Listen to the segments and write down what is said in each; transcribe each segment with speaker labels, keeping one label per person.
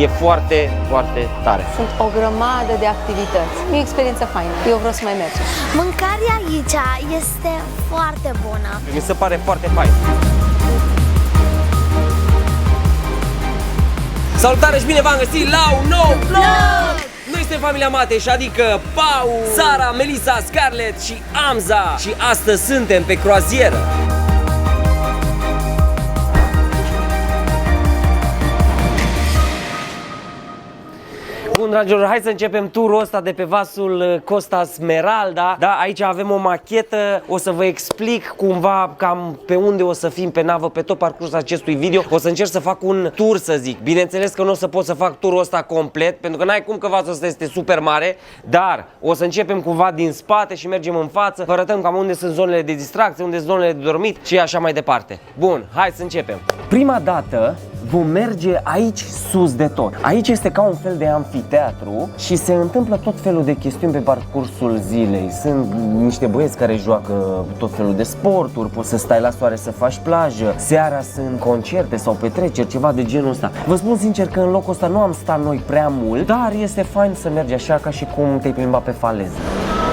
Speaker 1: e foarte, foarte tare.
Speaker 2: Sunt o grămadă de activități. E o experiență faină. Eu vreau să mai mergem.
Speaker 3: Mâncarea aici este foarte bună.
Speaker 1: Mi se pare foarte fain. Salutare și bine v-am găsit la un nou vlog! Noi suntem familia Mateș, adică Pau, Sara, Melissa, Scarlett și Amza. Și astăzi suntem pe croazieră. Bun, dragilor, hai să începem turul ăsta de pe vasul Costa Smeralda. Da, aici avem o machetă, o să vă explic cumva cam pe unde o să fim pe navă pe tot parcursul acestui video. O să încerc să fac un tur, să zic. Bineînțeles că nu o să pot să fac turul ăsta complet, pentru că n-ai cum, că vasul ăsta este super mare. Dar o să începem cumva din spate și mergem în față. Vă arătăm cam unde sunt zonele de distracție, unde sunt zonele de dormit și așa mai departe. Bun, hai să începem. Prima dată vom merge aici sus de tot. Aici este ca un fel de amfiteatru și se întâmplă tot felul de chestiuni pe parcursul zilei. Sunt niște băieți care joacă tot felul de sporturi, poți să stai la soare să faci plajă, seara sunt concerte sau petreceri, ceva de genul ăsta. Vă spun sincer că în locul ăsta nu am stat noi prea mult, dar este fain să mergi așa ca și cum te-ai plimbat pe faleză.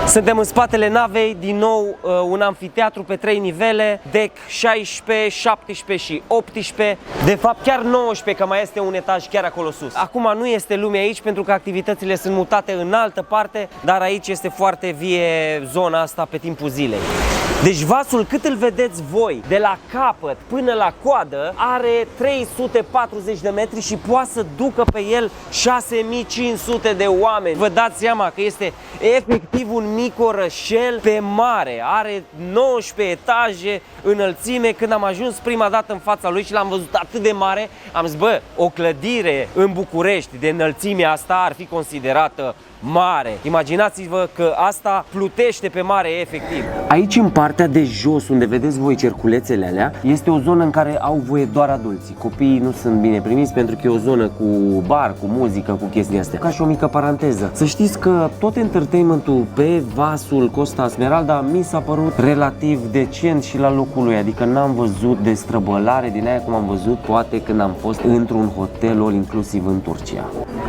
Speaker 1: Suntem în spatele navei, din nou un amfiteatru pe 3 nivele, deck 16, 17 și 18, de fapt chiar 19, că mai este un etaj chiar acolo sus. Acum nu este lume aici pentru că activitățile sunt mutate în altă parte, dar aici este foarte vie zona asta pe timpul zilei. Deci vasul, cât îl vedeți voi, de la capăt până la coadă, are 340 de metri și poate să ducă pe el 6500 de oameni. Vă dați seama că este efectiv un mic orășel pe mare. Are 19 etaje înălțime. Când am ajuns prima dată în fața lui și l-am văzut atât de mare, am zis, bă, o clădire în București de înălțimea asta ar fi considerată mare. Imaginați-vă că asta plutește pe mare efectiv. Aici în partea de jos, unde vedeți voi cerculețele alea, este o zonă în care au voie doar adulții. Copiii nu sunt bine primiți pentru că e o zonă cu bar, cu muzică, cu chestii astea. Ca și o mică paranteză. Să știți că tot entertainmentul pe vasul Costa Smeralda mi s-a părut relativ decent și la locul lui. Adică n-am văzut destrăbălare din aia cum am văzut poate când am fost într-un hotel all inclusiv în Turcia.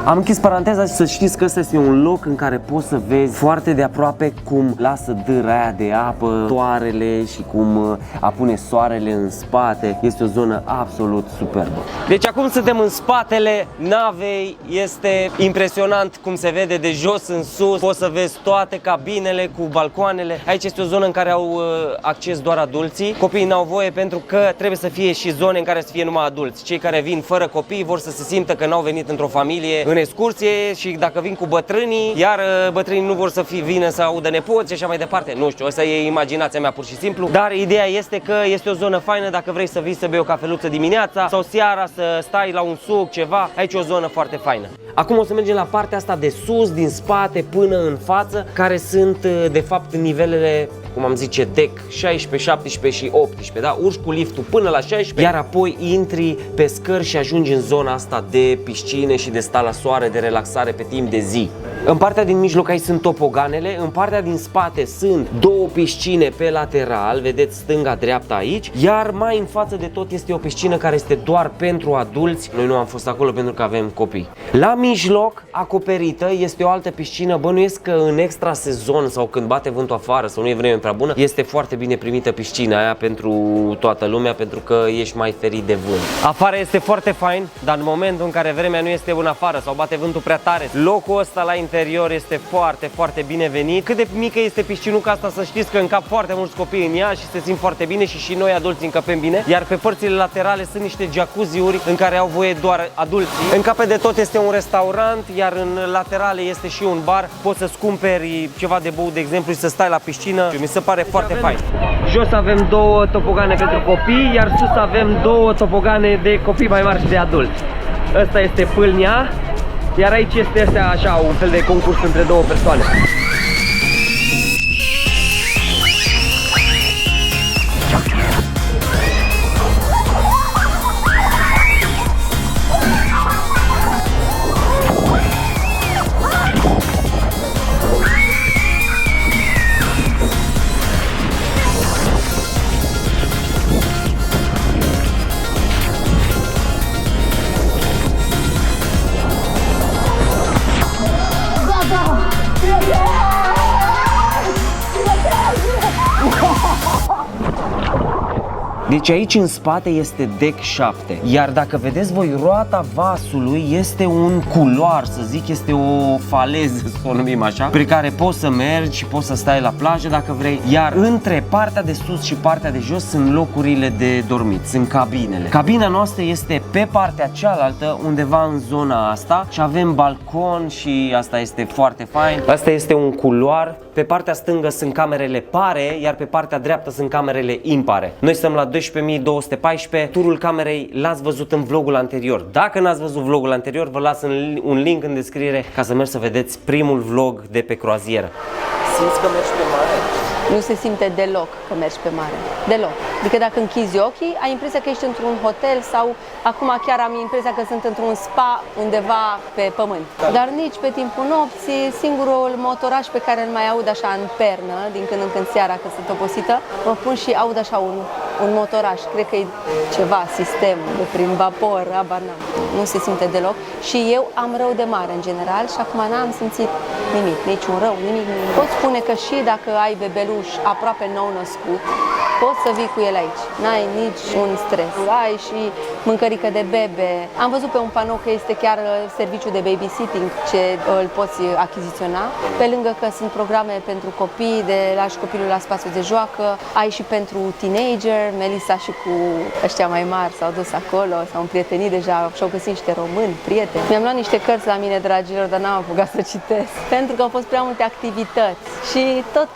Speaker 1: Am închis paranteza și să știți că ăsta este un loc în care poți să vezi foarte de aproape cum lasă dâra aia de apă, soarele și cum apune soarele în spate. Este o zonă absolut superbă. Deci acum suntem în spatele navei, este impresionant cum se vede de jos în sus. Poți să vezi toate cabinele cu balcoanele. Aici este o zonă în care au acces doar adulții. Copiii n-au voie pentru că trebuie să fie și zone în care să fie numai adulți. Cei care vin fără copii vor să se simtă că n-au venit într-o familie în excursie și dacă vin cu bătrânii, iar bătrânii nu vor să vină să audă nepoți și așa mai departe. Nu știu, asta e imaginația mea pur și simplu. Dar ideea este că este o zonă faină dacă vrei să vii să bei o cafeluță dimineața sau seara să stai la un suc, ceva. Aici e o zonă foarte faină. Acum o să mergem la partea asta de sus, din spate până în față, care sunt de fapt nivelele, cum am zice, deck 16, 17 și 18, da? Urci cu liftul până la 16, iar apoi intri pe scări și ajungi în zona asta de piscine și de sta la soare, de relaxare pe timp de zi. În partea din mijloc aici sunt topoganele, în partea din spate sunt două piscine pe lateral, vedeți stânga-dreapta aici, iar mai în față de tot este o piscină care este doar pentru adulți. Noi nu am fost acolo pentru că avem copii. La mijloc, acoperită, este o altă piscină, bănuiesc că în extra sezon sau când bate vântul afară sau nu e vreme prea bună, este foarte bine primită piscina aia pentru toată lumea, pentru că ești mai ferit de vânt. Afară este foarte fain, dar în momentul în care vremea nu este bună afară sau bate vântul prea tare, locul ăsta la interior este foarte, foarte binevenit. Cât de mică este piscinuca asta, să știți că încap foarte mulți copii în ea și se simt foarte bine și noi adulți încăpem bine. Iar pe părțile laterale sunt niște jacuzziuri în care au voie doar adulții. În capăt de tot este un restaurant, iar în laterale este și un bar. Poți să-ți cumperi ceva de băut, de exemplu, și să stai la piscină. Mi se pare foarte fain. Jos avem două topogane pentru copii, iar sus avem două topogane de copii mai mari și de adulți. Ăsta este pâlnia. Iar aici este așa un fel de concurs între două persoane. Deci aici în spate este deck 7. Iar dacă vedeți voi, roata vasului este un culoar, să zic, este o faleză, să o numim așa, pe care poți să mergi și poți să stai la plajă dacă vrei. Iar între partea de sus și partea de jos sunt locurile de dormit, sunt cabinele. Cabina noastră este pe partea cealaltă, undeva în zona asta, și avem balcon și asta este foarte fain. Asta este un culoar. Pe partea stângă sunt camerele pare, iar pe partea dreaptă sunt camerele impare. Noi stăm la 12.214. Turul camerei l-ați văzut în vlogul anterior. Dacă n-ați văzut vlogul anterior, vă las un link în descriere ca să mergi să vedeți primul vlog de pe croazieră. Simți că mergi pe mare?
Speaker 2: Nu se simte deloc că mergi pe mare. Deloc. Adică dacă închizi ochii, ai impresia că ești într-un hotel sau acum chiar am impresia că sunt într-un spa undeva pe pământ. Dar nici pe timpul nopții, singurul motoraș pe care îl mai aud așa în pernă, din când în când seara că sunt obosită, mă pun și aud așa un motoraș. Cred că e ceva sistem de prin vapor, abar n-am. Nu se simte deloc. Și eu am rău de mare în general și acum n-am simțit nimic, niciun rău, nimic. Pot spune că și dacă ai bebeluș aproape nou născut, poți să vii cu el aici. N-ai nici un stres. Ai și mâncărică de bebe. Am văzut pe un panou că este chiar serviciu de babysitting ce îl poți achiziționa. Pe lângă că sunt programe pentru copii, de lași copilul la spațiu de joacă, ai și pentru teenager. Melissa și cu ăștia mai mari s-au dus acolo, s-au împrietenit deja și-au găsit niște români, prieteni. Mi-am luat niște cărți la mine, dragilor, dar n-am apucat să citesc. Pentru că au fost prea multe activități și tot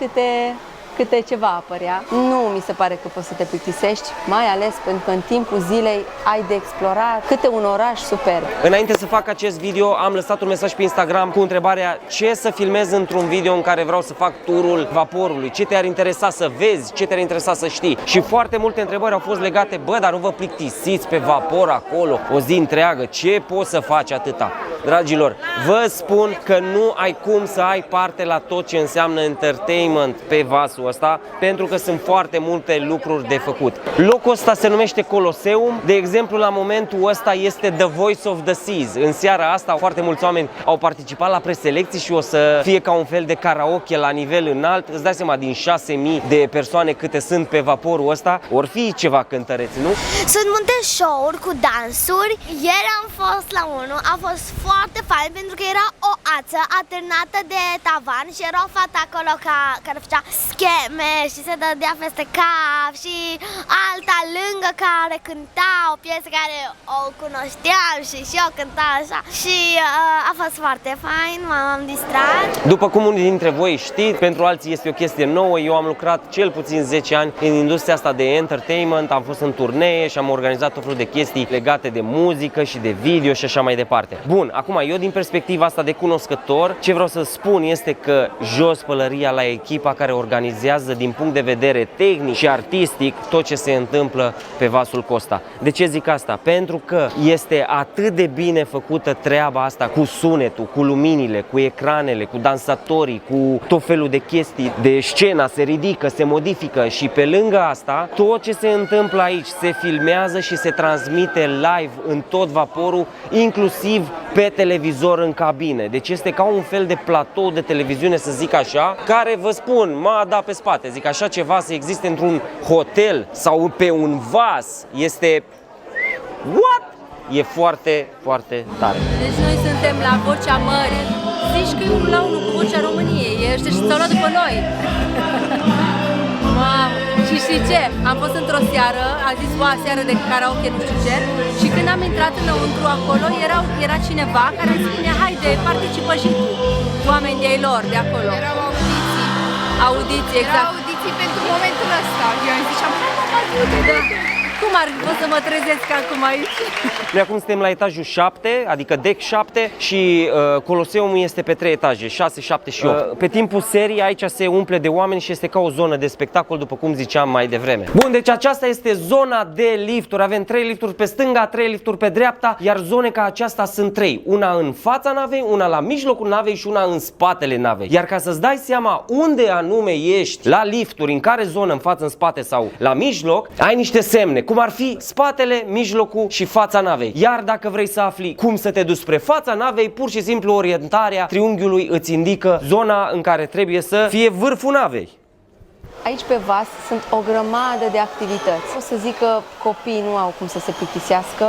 Speaker 2: câte ceva apărea. Nu mi se pare că poți să te plictisești, mai ales pentru că în timpul zilei ai de explorat câte un oraș superb.
Speaker 1: Înainte să fac acest video, am lăsat un mesaj pe Instagram cu întrebarea ce să filmez într-un video în care vreau să fac turul vaporului, ce te-ar interesa să vezi, ce te-ar interesa să știi. Și foarte multe întrebări au fost legate, bă, dar nu vă plictisiți pe vapor acolo o zi întreagă, ce poți să faci atâta? Dragilor, vă spun că nu ai cum să ai parte la tot ce înseamnă entertainment pe vasul ăsta, pentru că sunt foarte multe lucruri de făcut. Locul ăsta se numește Colosseum. De exemplu, la momentul ăsta este The Voice of the Seas. În seara asta foarte mulți oameni au participat la preselecții și o să fie ca un fel de karaoke la nivel înalt. Îți dai seama, din 6.000 de persoane câte sunt pe vaporul ăsta, or fi ceva cântăreți, nu?
Speaker 3: Sunt multe show-uri cu dansuri. Ieri am fost la unul, a fost foarte fain pentru că era o ață atârnată de tavan și era o fată acolo care făcea scheme și se dădea peste cap și alta lângă care cânta o piesă care o cunoșteam și eu cântam așa și a fost foarte fain, m-am distrat.
Speaker 1: După cum unii dintre voi știți, pentru alții este o chestie nouă, eu am lucrat cel puțin 10 ani în industria asta de entertainment, am fost în turnee și am organizat tot felul de chestii legate de muzică și de video și așa mai departe. Bun, acum eu din perspectiva asta de cunoscător, ce vreau să spun este că jos pălăria la echipa care organizează din punct de vedere tehnic și artistic tot ce se întâmplă pe vasul Costa. De ce zic asta? Pentru că este atât de bine făcută treaba asta cu sunetul, cu luminile, cu ecranele, cu dansatorii, cu tot felul de chestii, de scena se ridică, se modifică și pe lângă asta, tot ce se întâmplă aici se filmează și se transmite live în tot vaporul, inclusiv pe televizor în cabine. Deci este ca un fel de platou de televiziune, să zic așa, care vă spun, m-a dat pe spate. Zic, așa ceva să existe într-un hotel sau pe un vas, este... What? E foarte, foarte tare.
Speaker 4: Deci noi suntem la Vocea Mării. Zici că e unul la unul cu Vocea României. Ăștia s-au luat după noi. Mamă. Și știi ce? Am fost într-o seară, a zis o seară de karaoke, nu știu ce, și când am intrat înăuntru acolo, era cineva care îmi spune, haide, participă și tu, oameni de-ai lor, de acolo.
Speaker 5: Erau audiții.
Speaker 4: Audiții, exact.
Speaker 5: Erau audiții pentru momentul ăsta. Eu am zis,
Speaker 4: Cum ar fi să mă trezesc acum aici?
Speaker 1: Noi acum suntem la etajul 7, adică deck 7 și Colosseumul este pe 3 etaje, 6, 7 și 8. Pe timpul serii aici se umple de oameni și este ca o zonă de spectacol, după cum ziceam mai devreme. Bun, deci aceasta este zona de lifturi. Avem 3 lifturi pe stânga, 3 lifturi pe dreapta, iar zone ca aceasta sunt 3. Una în fața navei, una la mijlocul navei și una în spatele navei. Iar ca să-ți dai seama unde anume ești la lifturi, în care zonă, în față, în spate sau la mijloc, ai niște semne, cum ar fi spatele, mijlocul și fața navei. Iar dacă vrei să afli cum să te duci spre fața navei, pur și simplu orientarea triunghiului îți indică zona în care trebuie să fie vârful navei.
Speaker 2: aici pe vas sunt o grămadă de activități. O să zic că copiii nu au cum să se plictisească.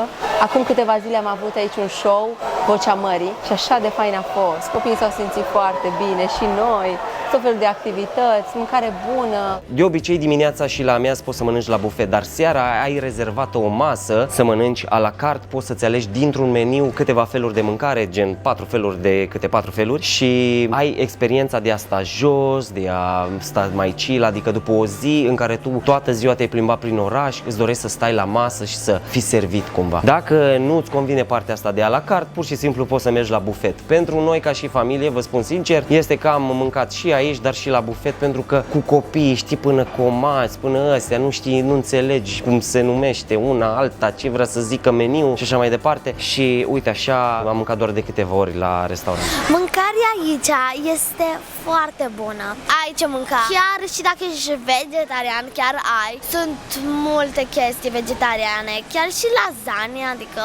Speaker 2: Acum câteva zile am avut aici un show, Vocea Mării, și așa de fain a fost. Copiii s-au simțit foarte bine și noi, tot felul de activități, mâncare bună.
Speaker 1: De obicei dimineața și la amiaz poți să mănânci la bufet, dar seara ai rezervată o masă să mănânci a la carte, poți să-ți alegi dintr-un meniu câteva feluri de mâncare, gen 4 feluri de câte 4 feluri și ai experiența de a sta jos, de a sta mai chill, adică după o zi în care tu toată ziua te-ai plimbat prin oraș, îți dorești să stai la masă și să fii servit cumva. Dacă nu îți convine partea asta de a la carte, pur și simplu poți să mergi la bufet. Pentru noi ca și familie, vă spun sincer, este că am mâncat și aici, dar și la bufet, pentru că cu copiii știi până comați, până ăstea, nu știi, nu înțelegi cum se numește una, alta, ce vrea să zică meniu și așa mai departe. Și uite așa, am mâncat doar de câteva ori la restaurant.
Speaker 3: Mâncarea aici este foarte bună. Ai ce mânca. Chiar și dacă ești vegetarian, chiar ai. Sunt multe chestii vegetariane, chiar și lasagna, adică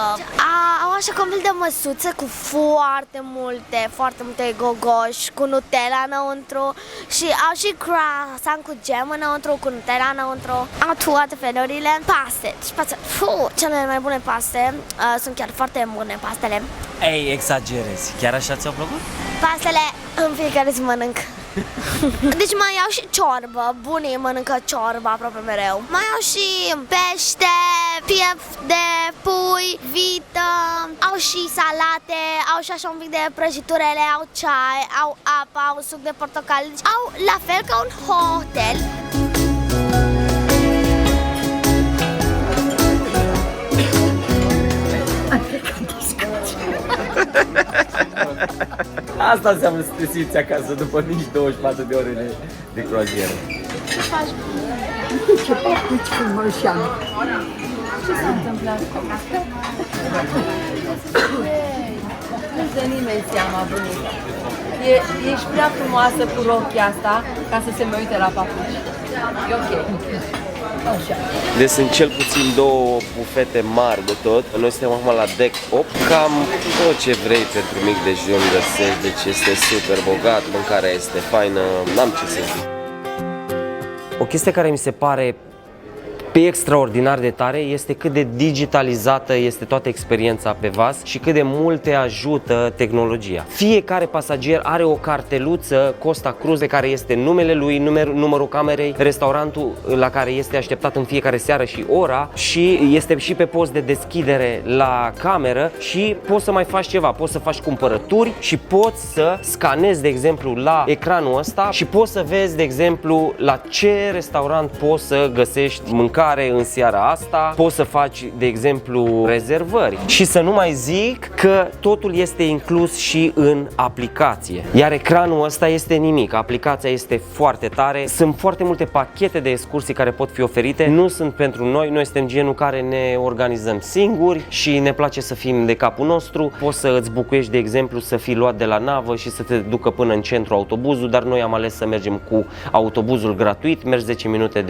Speaker 3: au așa cum fel de măsuță cu foarte multe gogoși, cu Nutella înăuntru și au și croissant cu gem înăuntru, cu Nutella înăuntru. Au toate felurile. Paste, deci cele mai bune paste, sunt chiar foarte bune pastele.
Speaker 1: Ei, exagerezi. Chiar așa ți-au plăcut?
Speaker 3: Pastele în fiecare zi mănânc. Deci mai iau și ciorbă, bunii mănâncă ciorbă aproape mereu. Mai iau și pește, piept de pui, vită, au și salate, au și așa un pic de prăjiturele, au ceai, au apă, au suc de portocale. Deci au la fel ca un hotel.
Speaker 1: Asta înseamnă să te simți acasă după nici 24 de ore de croazieră.
Speaker 2: Ce faci? Ce faci frumășean? Ce s-a întâmplat? Nu-ți dă nimeni seama, bunica. Ești prea frumoasă cu rochia asta ca să se mai uite la papuci. E ok. Așa.
Speaker 1: Deci sunt cel puțin 2 bufete mari de tot. Noi suntem acum la deck 8. Cam tot ce vrei pentru mic dejun găsești, deci este super bogat, mâncarea este faină, n-am ce să zic. O chestie care mi se pare extraordinar de tare este cât de digitalizată este toată experiența pe vas și cât de mult te ajută tehnologia. Fiecare pasager are o carteluță Costa Cruise care este numele lui, numărul camerei, restaurantul la care este așteptat în fiecare seară și ora și este și pe post de deschidere la cameră și poți să mai faci ceva, poți să faci cumpărături și poți să scanezi de exemplu la ecranul ăsta și poți să vezi de exemplu la ce restaurant poți să găsești mâncare în seara asta, poți să faci, de exemplu, rezervări. Și să nu mai zic că totul este inclus și în aplicație. Iar ecranul ăsta este nimic, aplicația este foarte tare. Sunt foarte multe pachete de excursii care pot fi oferite, nu sunt pentru noi, noi suntem genul care ne organizăm singuri și ne place să fim de capul nostru. Poți să îți bucuiești, de exemplu, să fii luat de la navă și să te ducă până în centru autobuzul, dar noi am ales să mergem cu autobuzul gratuit, mergi 10 minute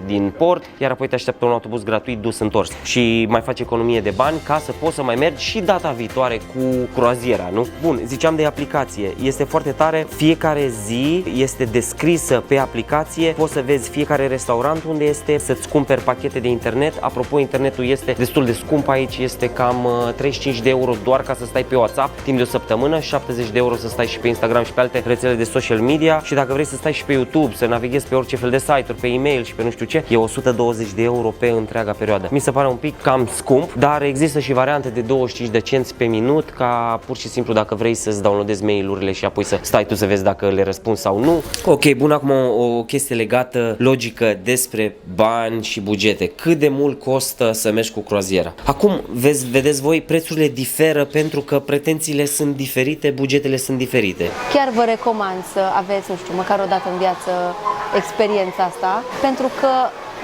Speaker 1: din port, iar apoi te așteaptă un autobuz gratuit dus întors și mai faci economie de bani ca să poți să mai mergi și data viitoare cu croaziera, nu? Bun, ziceam de aplicație, este foarte tare, fiecare zi este descrisă pe aplicație, poți să vezi fiecare restaurant unde este, să-ți cumperi pachete de internet. Apropo, internetul este destul de scump aici, este cam 35 de euro doar ca să stai pe WhatsApp timp de o săptămână, 70 de euro să stai și pe Instagram și pe alte rețele de social media și dacă vrei să stai și pe YouTube, să navighezi pe orice fel de site-uri, pe e-mail și pe nu știu ce, e 120 de euro pe întreaga perioadă. Mi se pare un pic cam scump, dar există și variante de 25 de cenți pe minut, ca pur și simplu dacă vrei să-ți downloadezi mail-urile și apoi să stai tu să vezi dacă le răspunzi sau nu. Ok, bun, acum o chestie legată, logică despre bani și bugete. Cât de mult costă să mergi cu croaziera? Acum, vedeți voi, prețurile diferă pentru că pretențiile sunt diferite, bugetele sunt diferite.
Speaker 2: Chiar vă recomand să aveți, nu știu, măcar o dată în viață experiența asta, pentru că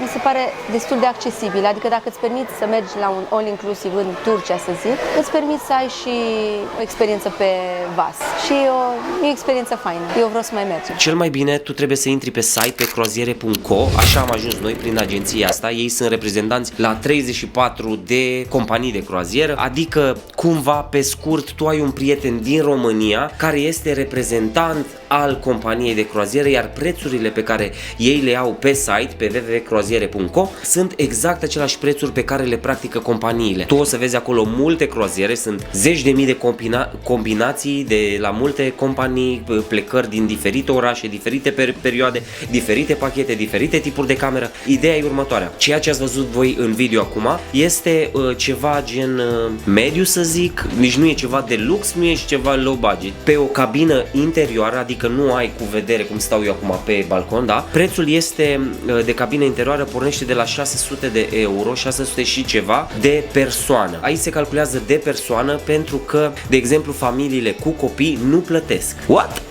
Speaker 2: mi se pare destul de accesibil, adică dacă îți permiți să mergi la un all-inclusiv în Turcia, să zic, îți permiți să ai și o experiență pe vas. Și e o experiență faină. Eu vreau să mai mergem.
Speaker 1: Cel mai bine tu trebuie să intri pe site pe croaziere.co, așa am ajuns noi prin agenția asta, ei sunt reprezentanți la 34 de companii de croazieră, adică cumva pe scurt tu ai un prieten din România care este reprezentant al companiei de croazieră, iar prețurile pe care ei le au pe site, pe www.croaziere.co, sunt exact aceleași prețuri pe care le practică companiile. Tu o să vezi acolo multe croaziere, sunt zeci de mii de combinații de la multe companii, plecări din diferite orașe, diferite perioade, diferite pachete, diferite tipuri de cameră. Ideea e următoarea. Ceea ce ați văzut voi în video acum este ceva gen mediu, să zic, nici nu e ceva de lux, nu e ceva low budget. Pe o cabină interioară, adică nu ai cu vedere cum stau eu acum pe balcon, da? Prețul este de cabină interioară pornește de la 600 de euro, 600 și ceva de persoană. Aici se calculează de persoană pentru că, de exemplu, familiile cu copii nu plătesc. What?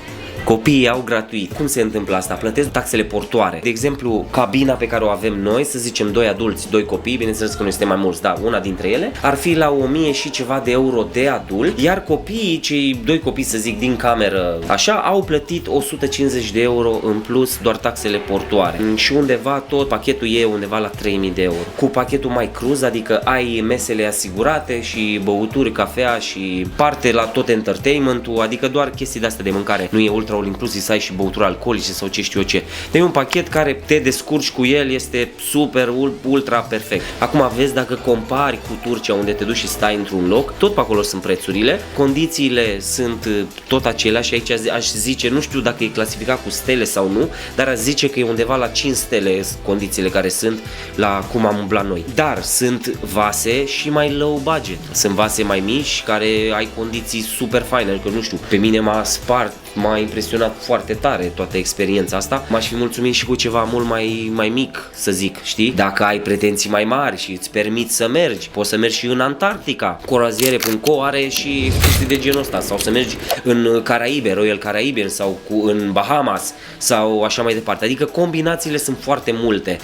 Speaker 1: Copiii au gratuit. Cum se întâmplă asta? Plătesc taxele portoare. De exemplu, cabina pe care o avem noi, să zicem 2 adulți, 2 copii, bineînțeles că noi suntem mai mulți, da, una dintre ele, ar fi la 1000 și ceva de euro de adult, iar copiii, cei 2 copii, să zic, din cameră, așa, au plătit 150 de euro în plus doar taxele portoare. Și undeva tot pachetul e undeva la 3000 de euro. Cu pachetul mai cruz, adică ai mesele asigurate și băuturi, cafea și parte la tot entertainment-ul, adică doar chestii de astea de mâncare. Nu e ultra inclusiv să ai și băuturi alcoolice sau ce știu eu ce. Deci e un pachet care te descurci cu el, este super, ultra perfect. Acum vezi, dacă compari cu Turcia, unde te duci și stai într-un loc, tot pe acolo sunt prețurile, condițiile sunt tot aceleași și aici aș zice, nu știu dacă e clasificat cu stele sau nu, dar aș zice că e undeva la 5 stele condițiile care sunt la cum am umblat noi. Dar sunt vase și mai low budget. Sunt vase mai mici care ai condiții super faine, adică nu știu, pe mine m-a spart, m-a impresionat foarte tare toată experiența asta. M-aș fi mulțumit și cu ceva mult mai mic, să zic, știi? Dacă ai pretenții mai mari și îți permiți să mergi, poți să mergi și în Antarctica. Croaziere.co are și chestii de genul ăsta, sau să mergi în Caraibe, Royal Caribbean, sau în Bahamas sau așa mai departe. Adică combinațiile sunt foarte multe.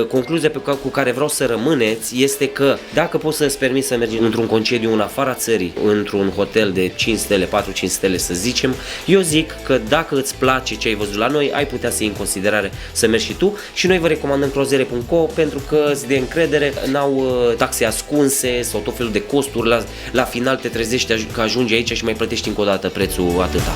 Speaker 1: Concluzia cu care vreau să rămâneți este că dacă poți să îți permiți să mergi într-un concediu în afara țării, într-un hotel de 5 stele, 4-5 stele să zicem, eu zic că dacă îți place ce ai văzut la noi, ai putea să iei în considerare să mergi și tu, și noi vă recomandăm croaziere.co pentru că sunt de încredere, n-au taxe ascunse sau tot felul de costuri, la final te trezești că ajungi aici și mai plătești încă o dată prețul atâta.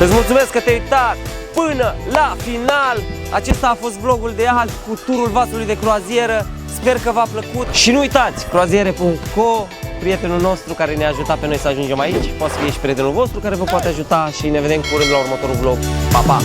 Speaker 6: Îți mulțumesc că te-ai uitat până la final. Acesta a fost vlogul de azi cu turul vasului de croazieră. Sper că v-a plăcut și nu uitați, croaziere.co, prietenul nostru care ne-a ajutat pe noi să ajungem aici, poate să fie și prietenul vostru care vă poate ajuta și ne vedem curând la următorul vlog. Pa, pa!